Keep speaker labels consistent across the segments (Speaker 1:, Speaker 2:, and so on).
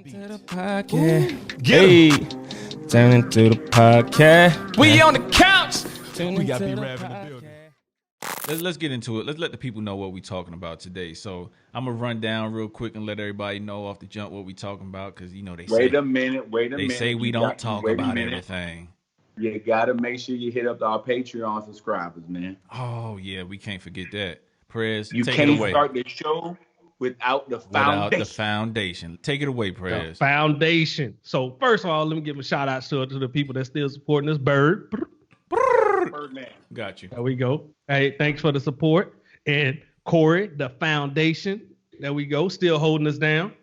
Speaker 1: To the podcast. Hey, turn into the podcast. We on the couch.
Speaker 2: We got B-Rav in the building. Let's get into it. Let's let the people know what we're talking about today. So I'm gonna run down real quick and let everybody know off the jump what we're talking about, because you know they
Speaker 3: Wait a minute.
Speaker 2: They say we don't talk about everything.
Speaker 3: You gotta make sure you hit up our Patreon subscribers, man.
Speaker 2: Oh yeah, we can't forget that. Prez,
Speaker 3: You
Speaker 2: take
Speaker 3: can't
Speaker 2: it away.
Speaker 3: start the show without the foundation.
Speaker 2: Take it away, Prez.
Speaker 4: The foundation. So first of all, let me give a shout out to the people that's still supporting us.
Speaker 3: Birdman.
Speaker 2: Got you.
Speaker 4: There we go. Hey, thanks for the support. And Corey, the foundation. There we go. Still holding us down.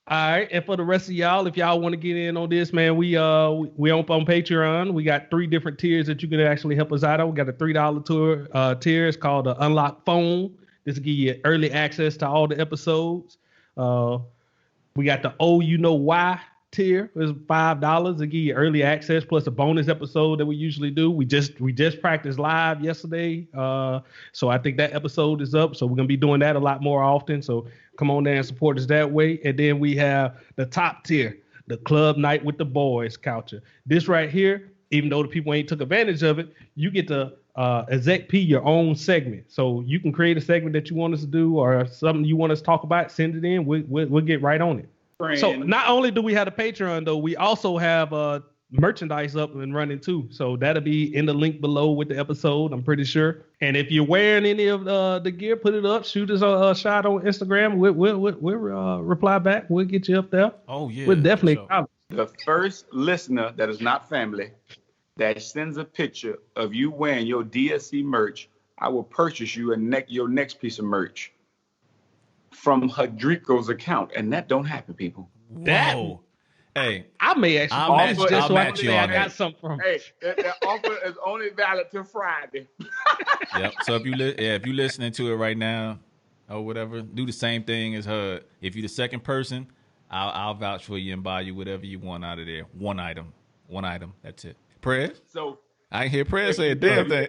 Speaker 4: All right. And for the rest of y'all, if y'all want to get in on this, man, we on Patreon. We got 3 different tiers that you can actually help us out on. We got a $3 tier. It's called the Unlock Phone. This will give you early access to all the episodes. We got the Oh You Know Why tier. It's $5 to give you early access plus a bonus episode that we usually do. We just practiced live yesterday, so I think that episode is up. So we're gonna be doing that a lot more often. So come on down and support us that way. And then we have the top tier, the Club Night with the Boys culture. This right here, even though the people ain't took advantage of it, you get to exec P your own segment. So you can create a segment that you want us to do or something you want us to talk about, send it in. We'll get right on it. So not only do we have the Patreon, though, we also have merchandise up and running too. So that'll be in the link below with the episode, I'm pretty sure. And if you're wearing any of the gear, put it up. Shoot us a shot on Instagram. We'll reply back. We'll get you up there.
Speaker 2: Oh yeah.
Speaker 4: We're definitely
Speaker 3: the first listener that is not family that sends a picture of you wearing your DSC merch, I will purchase you your next piece of merch from Hadrico's account, and that don't happen, people.
Speaker 2: Whoa. Hey,
Speaker 4: I may actually
Speaker 2: I'll match you on
Speaker 4: I got
Speaker 2: that.
Speaker 4: something from.
Speaker 3: Hey, that offer is only valid till Friday.
Speaker 2: Yep. So if you listening to it right now or whatever, do the same thing as her. If you're the second person, I'll vouch for you and buy you whatever you want out of there. One item. That's it. Prez?
Speaker 3: So
Speaker 2: I ain't hear Prez say a damn thing.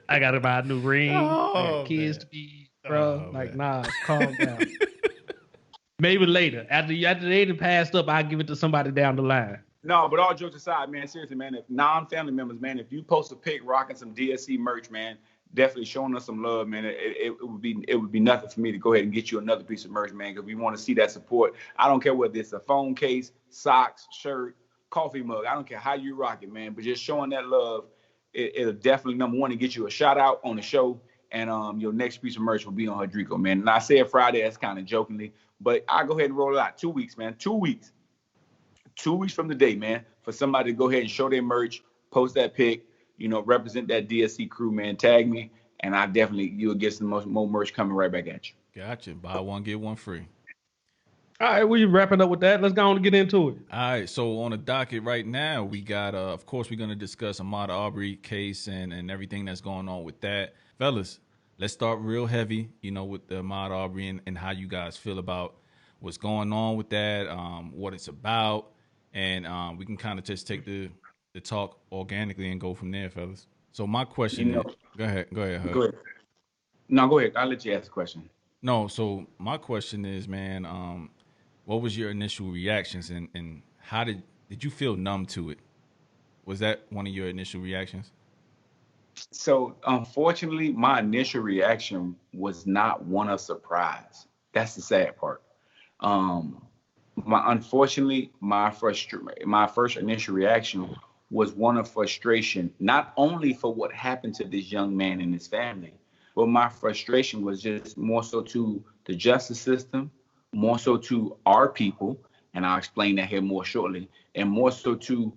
Speaker 4: I gotta buy a new ring.
Speaker 2: Oh,
Speaker 4: Kids
Speaker 2: man.
Speaker 4: to be, bro.
Speaker 2: Oh,
Speaker 4: like,
Speaker 2: man.
Speaker 4: nah, calm down. Maybe later. After they done passed up, I'll give it to somebody down the line.
Speaker 3: no, but all jokes aside, man, seriously, man, if non-family members, man, if you post a pic rocking some DSC merch, man, definitely showing us some love, man. It would be nothing for me to go ahead and get you another piece of merch, man, because we want to see that support. I don't care whether it's a phone case, socks, shirt, coffee mug. I don't care how you rock it, man, but just showing that love, it'll definitely, number one, to get you a shout out on the show. And your next piece of merch will be on Hadrico, man. And I said Friday, that's kind of jokingly, but I'll go ahead and roll it out. 2 weeks, man. 2 weeks. 2 weeks from the day, man, for somebody to go ahead and show their merch, post that pic, represent that DSC crew, man. Tag me, and you'll get some more merch coming right back at you.
Speaker 2: Gotcha. Buy one, get one free.
Speaker 4: All right, we wrapping up with that. Let's go on and get into it.
Speaker 2: All right, so on the docket right now, we got, of course, we're going to discuss Ahmaud Arbery case and everything that's going on with that. Fellas, let's start real heavy, with the Ahmaud Arbery and how you guys feel about what's going on with that, what it's about, and we can kind of just take the talk organically and go from there, fellas. So my question is, go ahead. Hug.
Speaker 3: Go ahead. No, go ahead. I'll let you ask the question.
Speaker 2: No, so my question is, man, what was your initial reactions and how did you feel numb to it? Was that one of your initial reactions?
Speaker 3: So, unfortunately, my initial reaction was not one of surprise. That's the sad part. My first initial reaction was one of frustration, not only for what happened to this young man and his family, but my frustration was just more so to the justice system, more so to our people, and I'll explain that here more shortly, and more so to,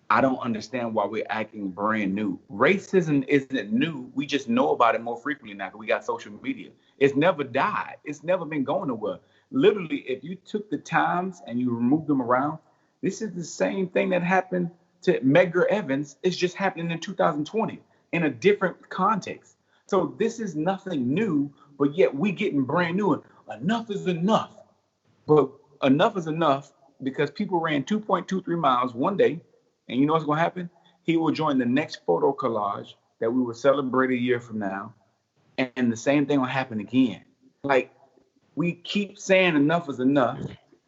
Speaker 3: I don't understand why we're acting brand new. Racism isn't new. We just know about it more frequently now because we got social media. It's never died. It's never been going nowhere. Literally, if you took the times and you removed them around, this is the same thing that happened to Medgar Evans. It's just happening in 2020 in a different context. So this is nothing new, but yet we getting brand new. Enough is enough. But enough is enough because people ran 2.23 miles one day. And you know what's going to happen? He will join the next photo collage that we will celebrate a year from now. And the same thing will happen again. Like, we keep saying enough is enough.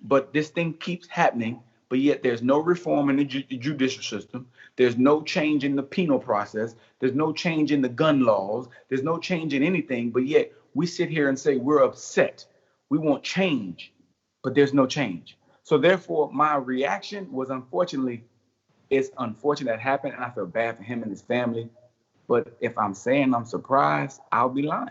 Speaker 3: but this thing keeps happening. But yet there's no reform in the judicial system. There's no change in the penal process. There's no change in the gun laws. There's no change in anything. But yet we sit here and say we're upset. We want change, but there's no change. So therefore, my reaction was it's unfortunate that happened, and I feel bad for him and his family. But if I'm saying I'm surprised, I'll be lying.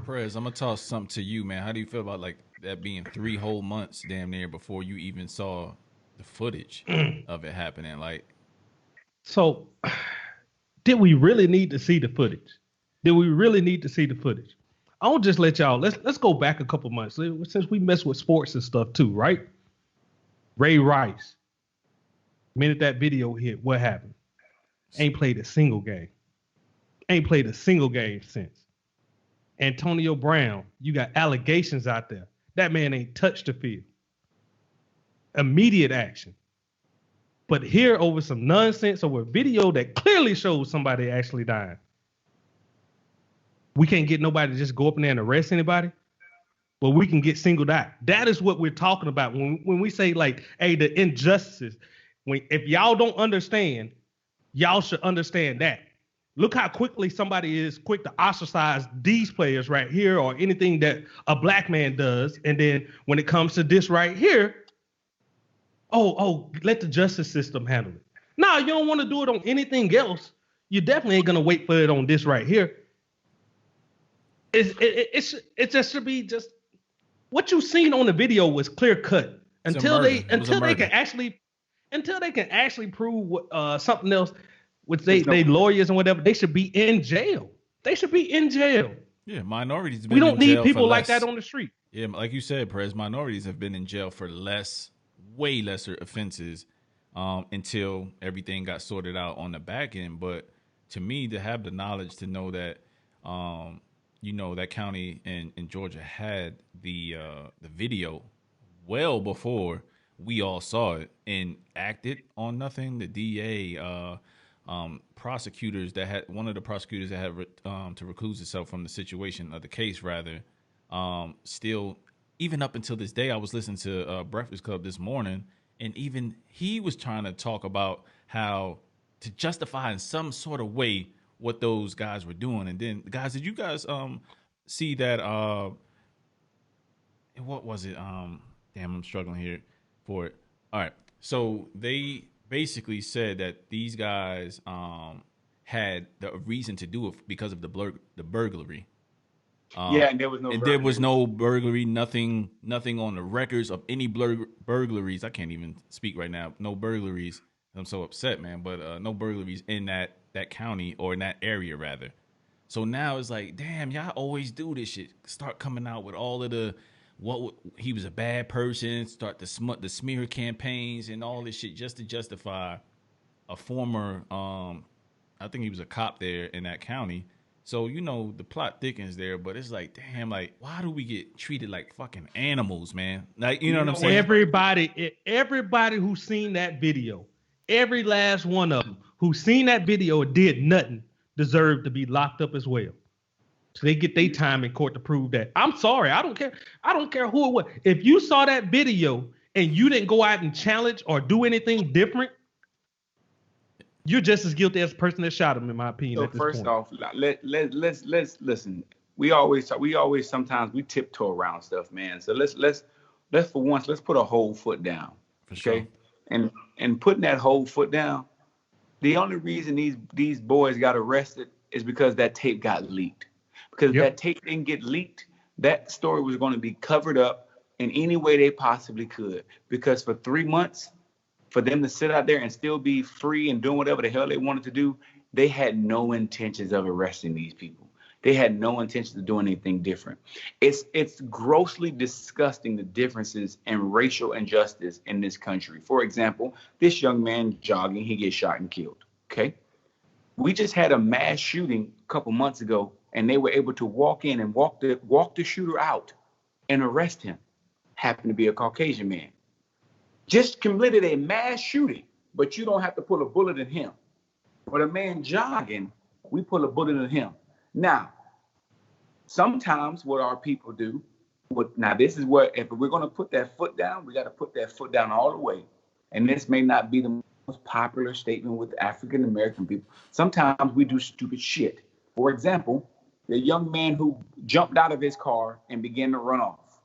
Speaker 2: Perez, I'm gonna toss something to you, man. How do you feel about like that being 3 whole months damn near before you even saw the footage of it happening? Like,
Speaker 4: So, did we really need to see the footage? Did we really need to see the footage? I'll just let y'all. Let's go back a couple months since we mess with sports and stuff too, right? Ray Rice, minute that video hit, what happened? Ain't played a single game. Ain't played a single game since. Antonio Brown, you got allegations out there. That man ain't touched the field. Immediate action. But here over some nonsense over a video that clearly shows somebody actually dying. We can't get nobody to just go up in there and arrest anybody. But we can get singled out. That is what we're talking about when we say like, hey, the injustices. If y'all don't understand, y'all should understand that. Look how quickly somebody is quick to ostracize these players right here or anything that a black man does. And then when it comes to this right here, let the justice system handle it. No, you don't want to do it on anything else. You definitely ain't going to wait for it on this right here. It just should be just what you seen on the video was clear cut until they can actually prove what, something else with they lawyers and whatever. They should be in jail. They should be in jail.
Speaker 2: Yeah, minorities.
Speaker 4: We don't need people like that on the street.
Speaker 2: Yeah, like you said, Perez, minorities have been in jail for way lesser offenses until everything got sorted out on the back end. But to me, to have the knowledge to know that, that county in Georgia had the video well before we all saw it and acted on nothing. The DA, prosecutors that had one of the prosecutors that had to recuse itself from the situation of the case, rather, still, even up until this day, I was listening to Breakfast Club this morning, and even he was trying to talk about how to justify in some sort of way what those guys were doing. And then, guys, did you guys see that? What was it? Damn, I'm struggling here for it. All right, so they basically said that these guys had the reason to do it because of the burglary.
Speaker 3: And there was no
Speaker 2: burglary, nothing on the records of any burglaries. I can't even speak right now. No burglaries. I'm so upset, man. But no burglaries in that county or in that area, rather. So now it's like, damn, y'all always do this shit. Start coming out with all of he was a bad person. Start the smear campaigns and all this shit just to justify a former. I think he was a cop there in that county. So, the plot thickens there, but it's like, damn, like, why do we get treated like fucking animals, man? Like, you know what I'm saying?
Speaker 4: Everybody who's seen that video, every last one of them who's seen that video and did nothing deserved to be locked up as well. So they get their time in court to prove that. I'm sorry. I don't care. I don't care who it was. If you saw that video and you didn't go out and challenge or do anything different, you're just as guilty as the person that shot him, in my opinion.
Speaker 3: So first off, let's listen. We always sometimes we tiptoe around stuff, man. So let's for once let's put a whole foot down.
Speaker 2: Okay.
Speaker 3: Sure. And putting that whole foot down, the only reason these boys got arrested is because that tape got leaked. Because that tape didn't get leaked, that story was going to be covered up in any way they possibly could. Because for 3 months, for them to sit out there and still be free and doing whatever the hell they wanted to do, they had no intentions of arresting these people. They had no intentions of doing anything different. It's grossly disgusting, the differences in racial injustice in this country. For example, this young man jogging, he gets shot and killed. Okay. We just had a mass shooting a couple months ago, and they were able to walk in and walk the shooter out and arrest him. Happened to be a Caucasian man. Just committed a mass shooting, but you don't have to pull a bullet in him. But a man jogging, we pull a bullet in him. Now, sometimes what our people do Now this is where, if we're going to put that foot down, we got to put that foot down all the way. And this may not be the most popular statement with African American people. Sometimes we do stupid shit. For example, the young man who jumped out of his car and began to run off,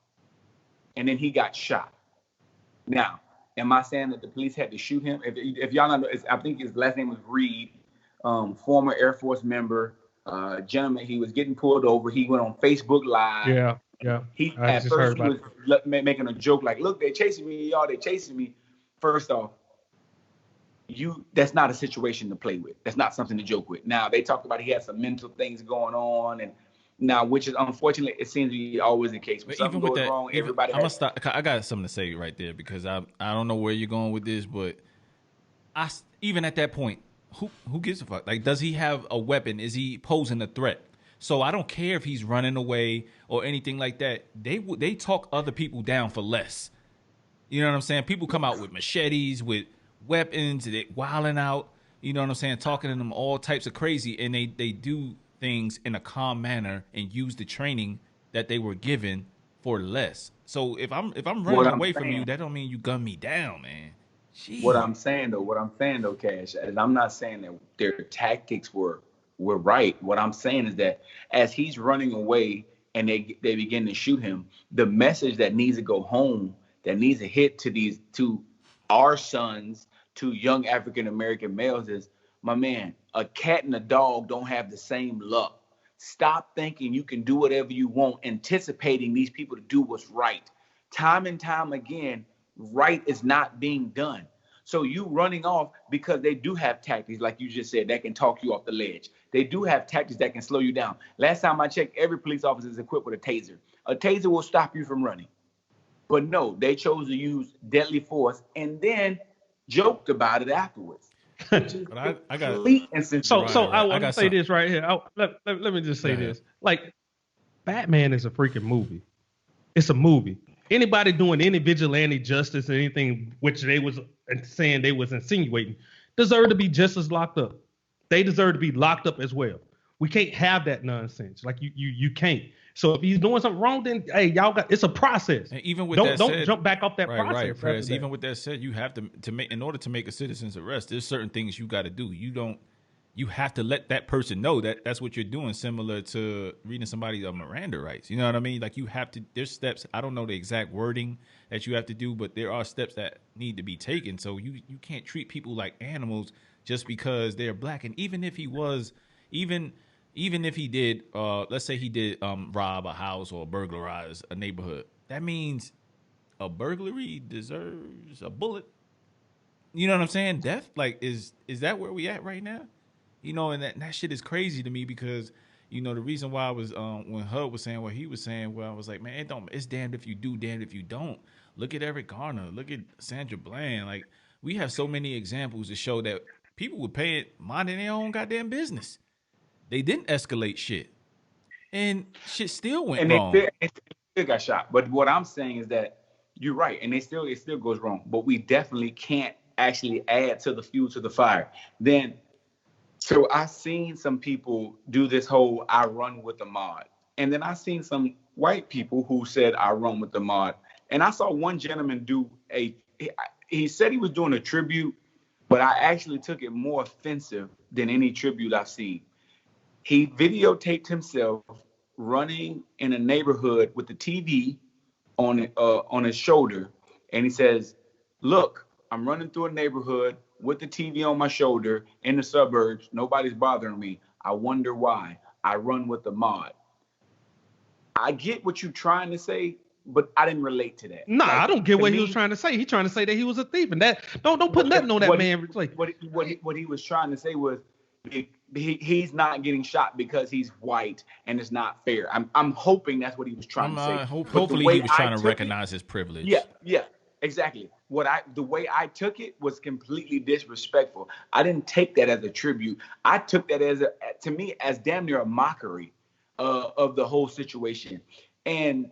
Speaker 3: and then he got shot. Now, am I saying that the police had to shoot him? If y'all know, I think his last name was Reed, former Air Force member, gentleman. He was getting pulled over. He went on Facebook Live.
Speaker 4: Yeah.
Speaker 3: He
Speaker 4: I
Speaker 3: at
Speaker 4: just
Speaker 3: first
Speaker 4: heard
Speaker 3: he was making a joke like, "Look, they chasing me, y'all. They chasing me." First off, that's not a situation to play with. That's not something to joke with. Now they talked about he had some mental things going on, and now, which is unfortunately, it seems to be always the case. When something goes wrong, everybody.
Speaker 2: I'm gonna stop. I got something to say right there because I don't know where you're going with this, but even at that point, who gives a fuck? Like, does he have a weapon? Is he posing a threat? So I don't care if he's running away or anything like that. They talk other people down for less. You know what I'm saying? People come out with machetes, with weapons, they wilding out. You know what I'm saying? Talking to them all types of crazy, and they do things in a calm manner and use the training that they were given for less. So if I'm running away from you, that don't mean you gun me down, man. Jeez.
Speaker 3: What I'm saying though, Cash, is I'm not saying that their tactics were right. What I'm saying is that as he's running away and they begin to shoot him, the message that needs to go home, that needs to hit to our sons, to young African American males is, my man, a cat and a dog don't have the same luck. Stop thinking you can do whatever you want, anticipating these people to do what's right. Time and time again, right is not being done. So you running off because they do have tactics, like you just said, that can talk you off the ledge. They do have tactics that can slow you down. Last time I checked, every police officer is equipped with a taser. A taser will stop you from running. But no, they chose to use deadly force and then joked about it afterwards.
Speaker 2: But I got
Speaker 4: I want to say this right here. Let me just say this. Like, Batman is a freaking movie. It's a movie. Anybody doing any vigilante justice or anything which they was saying they was insinuating deserve to be just as locked up. They deserve to be locked up as well. We can't have that nonsense. Like you can't. So if he's doing something wrong, then hey, y'all got, it's a process.
Speaker 2: And even with
Speaker 4: don't jump back off that process.
Speaker 2: Right, Press. Even with that said, you have to make, in order to make a citizen's arrest, there's certain things you got to do. You have to let that person know that that's what you're doing, similar to reading somebody a Miranda rights. You know what I mean? Like, you have to, there's steps. I don't know the exact wording that you have to do, but there are steps that need to be taken. So you can't treat people like animals just because they're black. And even if he was, even if he did, let's say he did rob a house or burglarize a neighborhood, that means a burglary deserves a bullet. You know what I'm saying? Death? Like, is that where we at right now? You know, and that shit is crazy to me because, you know, the reason why I was, when Hud was saying what he was saying, well, I was like, man, it's damned if you do, damned if you don't. Look at Eric Garner. Look at Sandra Bland. Like, we have so many examples to show that people would pay it minding their own goddamn business. They didn't escalate shit. And shit still went wrong.
Speaker 3: They still got shot. But what I'm saying is that you're right. And it still goes wrong. But we definitely can't actually add to the fuel to the fire. So I seen some people do this whole I run with the mod. And then I seen some white people who said I run with the mod. And I saw one gentleman do he said he was doing a tribute, but I actually took it more offensive than any tribute I've seen. He videotaped himself running in a neighborhood with the TV on his shoulder. And he says, look, I'm running through a neighborhood with the TV on my shoulder in the suburbs. Nobody's bothering me. I wonder why. I run with the mod. I get what you're trying to say, but I didn't relate to that.
Speaker 4: Nah, I don't get what he was trying to say. He's trying to say that he was a thief, and that don't put nothing on that man. Like,
Speaker 3: what he was trying to say was he's not getting shot because he's white and it's not fair. I'm hoping that's what he was trying to say.
Speaker 2: Hopefully he was trying to recognize his privilege.
Speaker 3: Yeah, exactly. The way I took it was completely disrespectful. I didn't take that as a tribute. I took that as damn near a mockery of the whole situation. And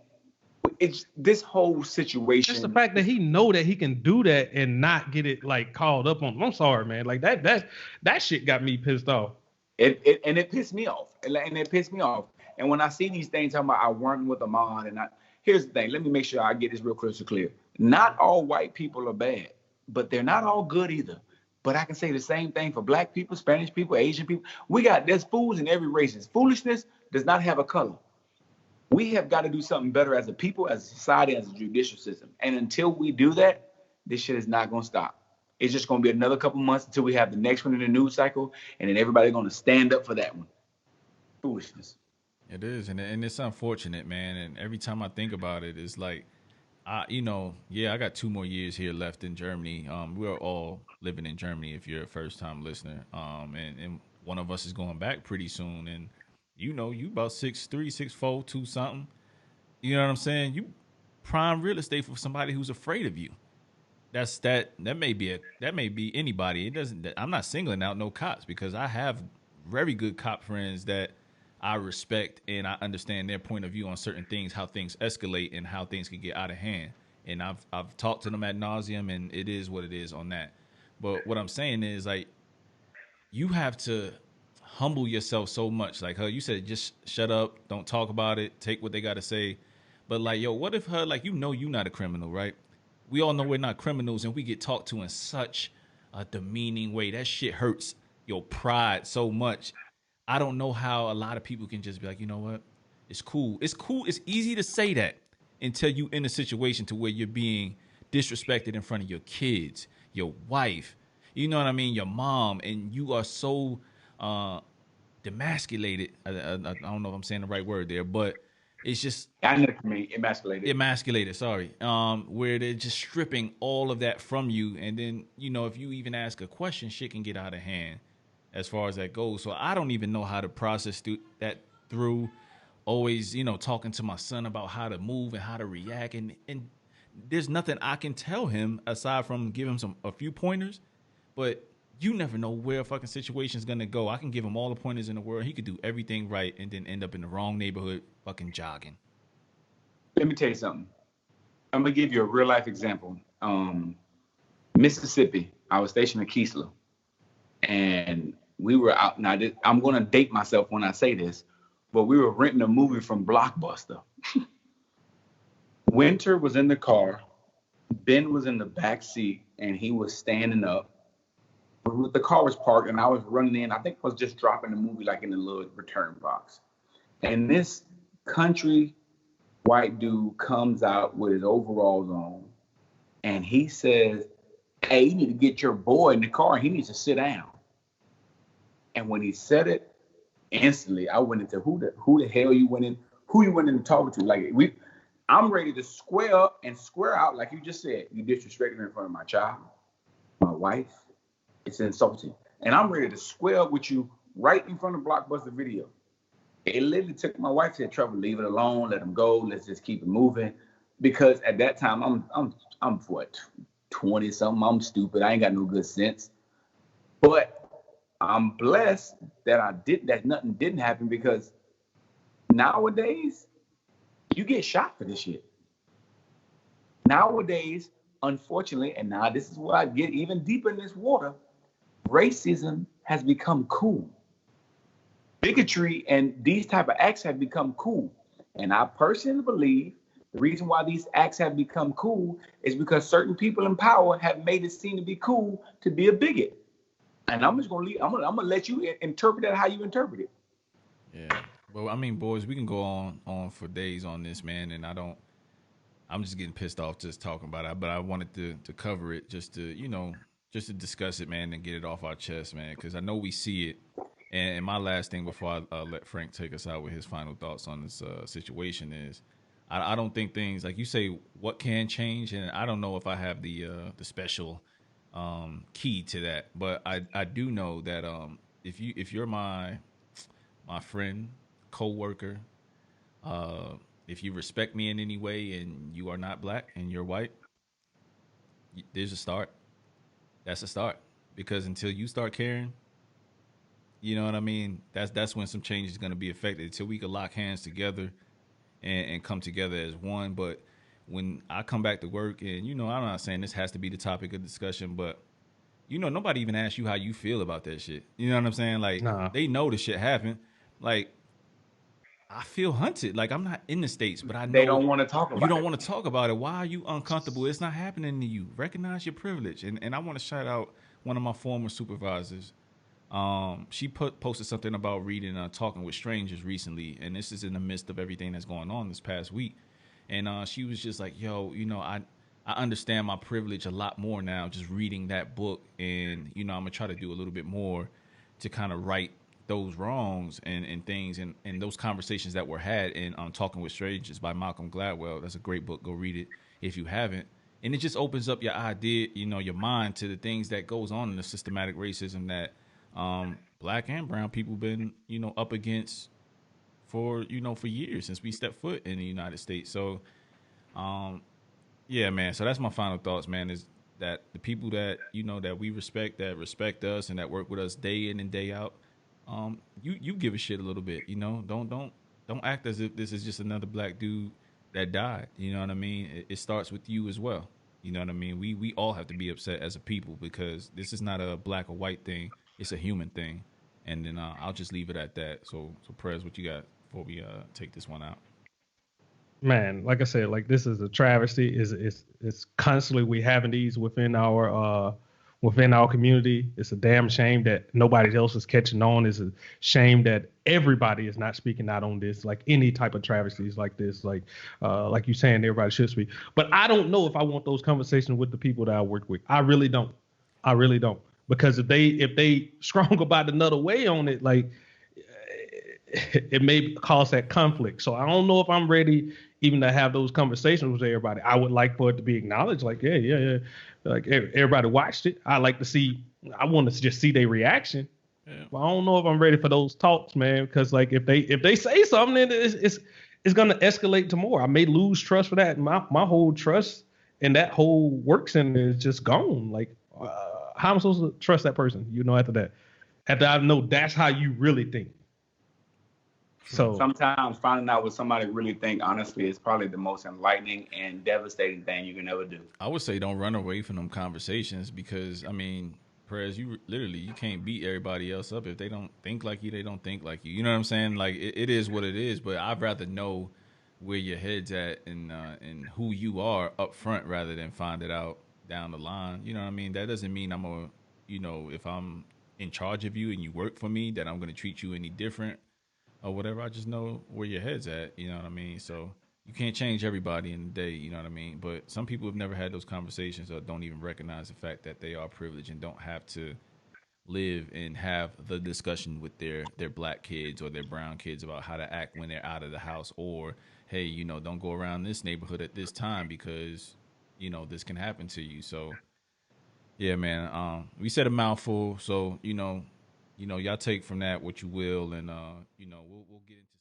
Speaker 3: it's this whole situation.
Speaker 4: Just the fact that he know that he can do that and not get it like called up on him. I'm sorry, man. Like that shit got me pissed off.
Speaker 3: It pissed me off. And it pissed me off. And when I see these things talking about I run with a mod Here's the thing. Let me make sure I get this real crystal clear. Not all white people are bad, but they're not all good either. But I can say the same thing for black people, Spanish people, Asian people. There's fools in every race. Foolishness does not have a color. We have got to do something better as a people, as a society, as a judicial system. And until we do that, this shit is not going to stop. It's just going to be another couple months until we have the next one in the news cycle, and then everybody's going to stand up for that one. Foolishness.
Speaker 2: It is, and it's unfortunate, man. And every time I think about it, it's like, I got 2 more years here left in Germany. We're all living in Germany if you're a first time listener. And one of us is going back pretty soon. And you about 6'3", 6'4", 2 something. You know what I'm saying? You prime real estate for somebody who's afraid of you. That may be anybody. It doesn't. I'm not singling out no cops because I have very good cop friends that I respect and I understand their point of view on certain things, how things escalate and how things can get out of hand. And I've talked to them ad nauseum, and it is what it is on that. But what I'm saying is, like, you have to humble yourself so much. Like, you said, just shut up, don't talk about it, take what they got to say. But like, yo, what if you're not a criminal, right? We all know we're not criminals, and we get talked to in such a demeaning way. That shit hurts your pride so much. I don't know how a lot of people can just be like, you know what? It's cool. It's cool. It's easy to say that until you in a situation to where you're being disrespected in front of your kids, your wife, you know what I mean, your mom, and you are so demasculated. I don't know if I'm saying the right word there, but it's just,
Speaker 3: I know what you mean, emasculated.
Speaker 2: Sorry. Where they're just stripping all of that from you, and then if you even ask a question, shit can get out of hand as far as that goes. So I don't even know how to process that through. Always, talking to my son about how to move and how to react, and there's nothing I can tell him aside from give him a few pointers. But you never know where a fucking situation's gonna go. I can give him all the pointers in the world. He could do everything right and then end up in the wrong neighborhood fucking jogging.
Speaker 3: Let me tell you something. I'm gonna give you a real life example. Mississippi. I was stationed in Keesler, and we were out. Now I'm gonna date myself when I say this, but we were renting a movie from Blockbuster. Winter was in the car. Ben was in the back seat, and he was standing up. The car was parked, and I was running in. I think I was just dropping the movie like in the little return box. And this country white dude comes out with his overalls on, and he says, "Hey, you need to get your boy in the car. He needs to sit down." And when he said it, instantly I went into who the hell you went in to talk to. Like I'm ready to square up and square out, like you just said. You disrespected me in front of my child, my wife. It's insulting. And I'm ready to square up with you right in front of Blockbuster Video. It literally took my wife to trouble. Leave it alone, let him go, let's just keep it moving. Because at that time I'm what, 20 something. I'm stupid. I ain't got no good sense. But I'm blessed that nothing didn't happen, because nowadays you get shot for this shit. Nowadays, unfortunately, and now this is where I get even deeper in this water, racism has become cool. Bigotry and these type of acts have become cool. And I personally believe the reason why these acts have become cool is because certain people in power have made it seem to be cool to be a bigot. And I'm just gonna let you interpret that how you interpret it.
Speaker 2: Yeah. Well, I mean, boys, we can go on for days on this, man, and I'm just getting pissed off just talking about it. But I wanted to cover it just to discuss it, man, and get it off our chest, man, because I know we see it. And my last thing before I let Frank take us out with his final thoughts on this situation is, I don't think things, like you say, what can change, and I don't know if I have the special key to that, but I do know that if you're my friend, co-worker, if you respect me in any way and you are not black and you're white, there's a start. That's a start, because until you start caring, you know what I mean? That's when some change is going to be affected, until we can lock hands together and come together as one. But when I come back to work, and, I'm not saying this has to be the topic of discussion, but, nobody even asks you how you feel about that shit. You know what I'm saying? Like, They know the shit happened. Like, I feel hunted. Like I'm not in the States, but I know
Speaker 3: They don't want to talk about
Speaker 2: you don't
Speaker 3: it.
Speaker 2: want to talk about it. Why are you uncomfortable? It's not happening to you. Recognize your privilege. And I want to shout out one of my former supervisors. She posted something about reading Talking with Strangers recently, and this is in the midst of everything that's going on this past week. And she was just like, yo, I understand my privilege a lot more now just reading that book. And, I'm going to try to do a little bit more to kind of right those wrongs and things and those conversations that were had in Talking with Strangers by Malcolm Gladwell. That's a great book. Go read it if you haven't. And it just opens up your idea, your mind to the things that goes on in the systematic racism that black and brown people been, up against for years since we stepped foot in the United States. So, yeah, man. So that's my final thoughts, man, is that the people that, that we respect, that respect us and that work with us day in and day out, you give a shit a little bit, don't act as if this is just another black dude that died. You know what I mean? It starts with you as well. You know what I mean? We all have to be upset as a people because this is not a black or white thing. It's a human thing. And then I'll just leave it at that. So Perez, what you got before we take this one out?
Speaker 4: Man, like I said, like this is a travesty. It's constantly we having these within our community. It's a damn shame that nobody else is catching on. It's a shame that everybody is not speaking out on this. Like any type of travesties like this, like you saying, everybody should speak. But I don't know if I want those conversations with the people that I work with. I really don't. Because if they strong about another way on it, like it may cause that conflict. So I don't know if I'm ready even to have those conversations with everybody. I would like for it to be acknowledged, like, yeah. Like everybody watched it. I want to just see their reaction. Yeah. But I don't know if I'm ready for those talks, man, because like if they say something, then it's gonna escalate to more. I may lose trust for that. My whole trust in that whole work center is just gone. Like how am I supposed to trust that person, after I know that's how you really think. So
Speaker 3: sometimes finding out what somebody really think, honestly, is probably the most enlightening and devastating thing you can ever do.
Speaker 2: I would say don't run away from them conversations because, I mean, Perez, you can't beat everybody else up. If they don't think like you, they don't think like you. You know what I'm saying? Like, it is what it is, but I'd rather know where your head's at and who you are up front rather than find it out down the line. You know what I mean? That doesn't mean if I'm in charge of you and you work for me, that I'm going to treat you any different or whatever. I just know where your head's at, you know what I mean? So you can't change everybody in the day, you know what I mean? But some people have never had those conversations or don't even recognize the fact that they are privileged and don't have to live and have the discussion with their black kids or their brown kids about how to act when they're out of the house, or, hey, don't go around this neighborhood at this time because, this can happen to you. So, yeah, man, we said a mouthful, so, y'all take from that what you will, and we'll get into